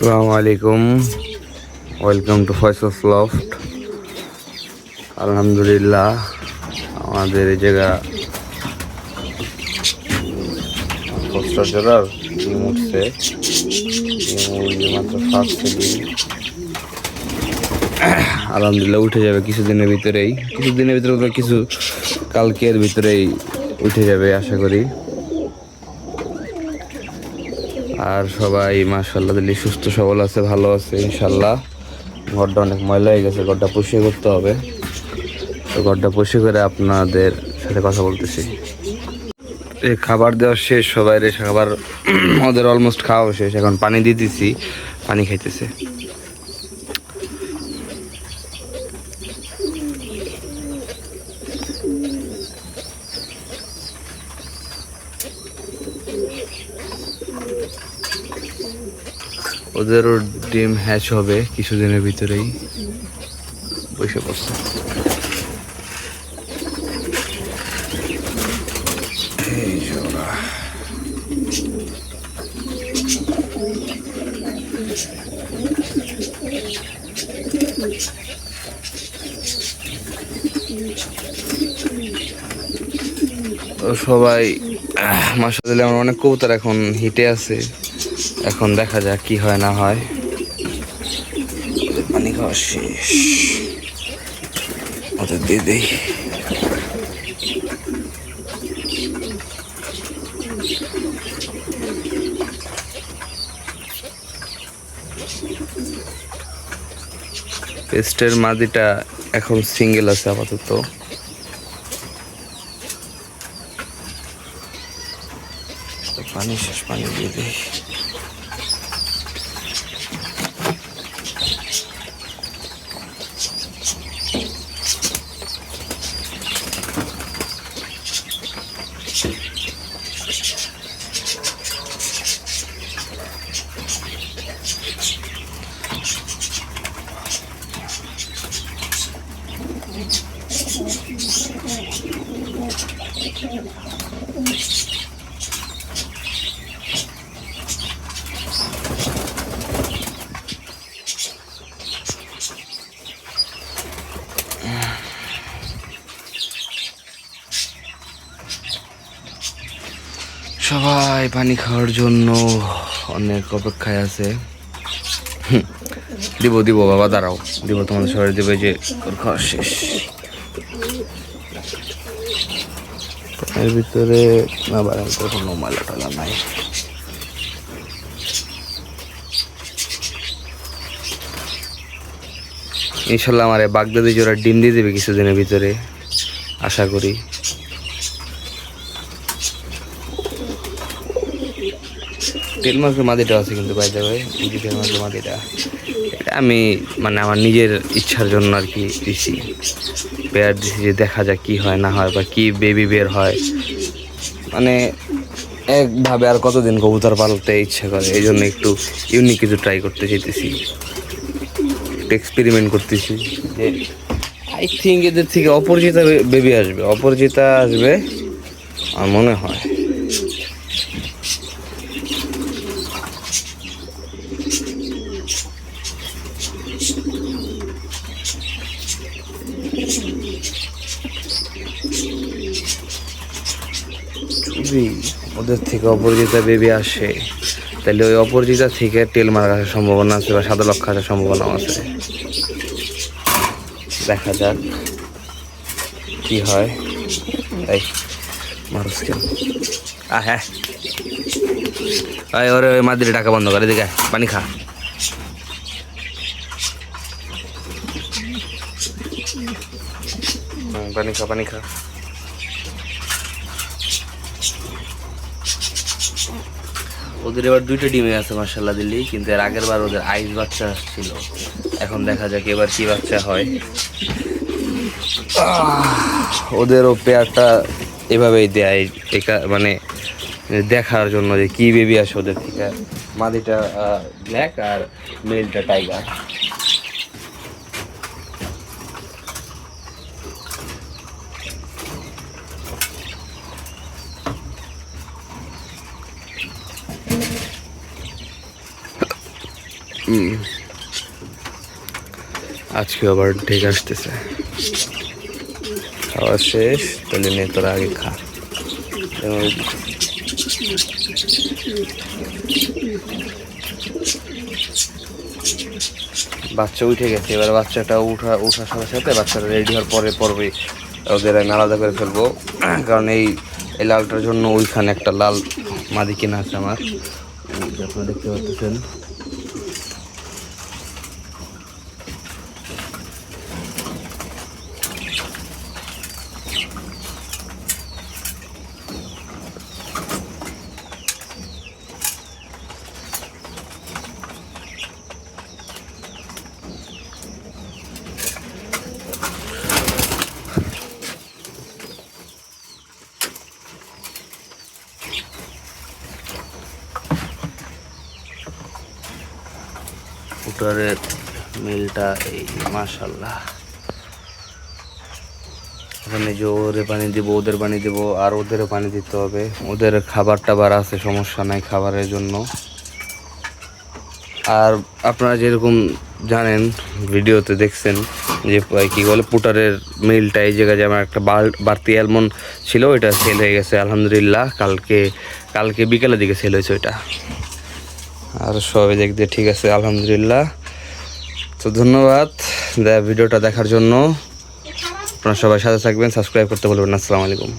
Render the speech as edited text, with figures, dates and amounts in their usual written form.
আসসালামু আলাইকুম, welcome to ফয়সালস loft. আলহামদুলিল্লাহ, আমাদের এই জায়গা পোস্টার জোড়ার ডিম উঠছে। মাত্র ফার্স্ট ডিম, আলহামদুলিল্লাহ উঠে যাবে কিছুদিনের ভিতরে, কিছু কালকের ভিতরেই উঠে যাবে আশা করি। আর সবাই মাশাআল্লাহ দিল্লি সুস্থ সবল আছে, ভালো আছে ইনশাল্লাহ। ঘরটা অনেক ময়লা হয়ে গেছে, ঘরটা পরিষ্কার করতে হবে। তো ঘরটা পরিষ্কার করে আপনাদের সাথে কথা বলতেছি। এই খাবার দেওয়া শেষ, সবাই খাবার ওদের অলমোস্ট খাওয়া শেষ। এখন পানি দিতেছি, পানি খাইতেছে। ওদেরও ডিম হ্যাচ হবে কিছুদিনের ভিতরেই, বসে পড়ছে। তো সবাই মাশাআল্লাহ, আমার অনেক কবুতর এখন হিটে আছে। এখন দেখা যাক কি হয় না হয়। পানি খাওয়া শেষ, ওদের দিয়ে দেই। পেস্টের মাদিটা এখন সিঙ্গেল আছে আপাতত। পানি শেষ, পানি দিয়ে দিই। সবাই পানি খাওয়ার জন্য অনেক অপেক্ষায় আছে। দিব দিব বাবা, দাঁড়াও, দিব, তোমাদের সবাই দেবে যে ওর খাওয়া শেষ। এর ভিতরে আবার কোনো ময়লা টলা নাই। ইনশাল্লাহ আমার বাগদাদি জোড়া ডিম দিয়ে দেবে কিছুদিনের ভিতরে আশা করি। তেল মাছের মাদিটা আছে কিন্তু বাইরে ভাই, তেল মাছের মাদিটা এটা আমি মানে আমার নিজের ইচ্ছার জন্য আর কি দিছি, পেয়ার দিছি যে দেখা যাক কি হয় না হয় বা কি বেবি বের হয়। মানে একভাবে আর কতদিন কবুতর পালতে ইচ্ছা করে, এই জন্য একটু ইউনিক কিছু ট্রাই করতে চাইতেছি, একটু এক্সপেরিমেন্ট করতেছি যে আই থিঙ্ক এদের থেকে অপরিচিতা বেবি আসবে, অপরিচিতা আসবে আমার মনে হয়। যদি ওদের থেকে অপরিচিতা বেবি আসে তাহলে ওই অপরিচিতা থেকে টেল মারার আসার সম্ভাবনা আছে বা সাদা লক্ষ্য আসার সম্ভাবনাও আছে। দেখা যাক কি হয়। এই মানুষ কেন হ্যাঁ, ওরে ওই মাদিরে টাকা বন্ধ করে, এদিকে পানি খা। পানি খা, পানি খা। ওদের এবার দুইটা ডিমে আছে মাশাআল্লাহ দিল্লি, কিন্তু এর আগের বার ওদের আইস বাচ্চা ছিল। এখন দেখা যাক এবার কি বাচ্চা হয়। ওদেরও পেয়ারটা এভাবেই দেয়, মানে দেখার জন্য যে কি বেবি আসে ওদের থেকে। মাদিটা ব্ল্যাক আর মেলটা টাইগার। আজকে আবার ঢেকে আসতেছে। খাওয়া শেষ, তাহলে নিয়ে তোরা আগে খা। বাচ্চা উঠে গেছে, এবার বাচ্চাটা ওঠার সাথে সাথে বাচ্চাটা রেডি হওয়ার পরে ওদের আমি আলাদা করে ফেলবো, কারণ এই লালটার জন্য ওইখানে একটা লাল মাদি কিনা আছে আমার, আপনারা দেখতে পাচ্ছেন। পুটারের মিলটা এই মাশাল্লাহ। ওখানে যে ওরে পানি দিব, ওদের পানি দিব, আর ওদেরও পানি দিতে হবে। ওদের খাবার টাবার আছে, সমস্যা নাই খাবারের জন্য। আর আপনারা যেরকম জানেন, ভিডিওতে দেখছেন যে কী বলে পুটারের মিলটা এই জায়গায় যে আমার একটা বাড়তি অ্যালমন্ড ছিল, ওইটা সেল হয়ে গেছে আলহামদুলিল্লাহ। কালকে বিকেলের দিকে সেল হয়েছে ওইটা। আর সবাই দেখতে ঠিক আছে আলহামদুলিল্লাহ। তো ধন্যবাদ ভিডিওটা দেখার জন্য। আপনারা সবাই সাথে থাকবেন, সাবস্ক্রাইব করতে বলবেন। আসসালামু আলাইকুম।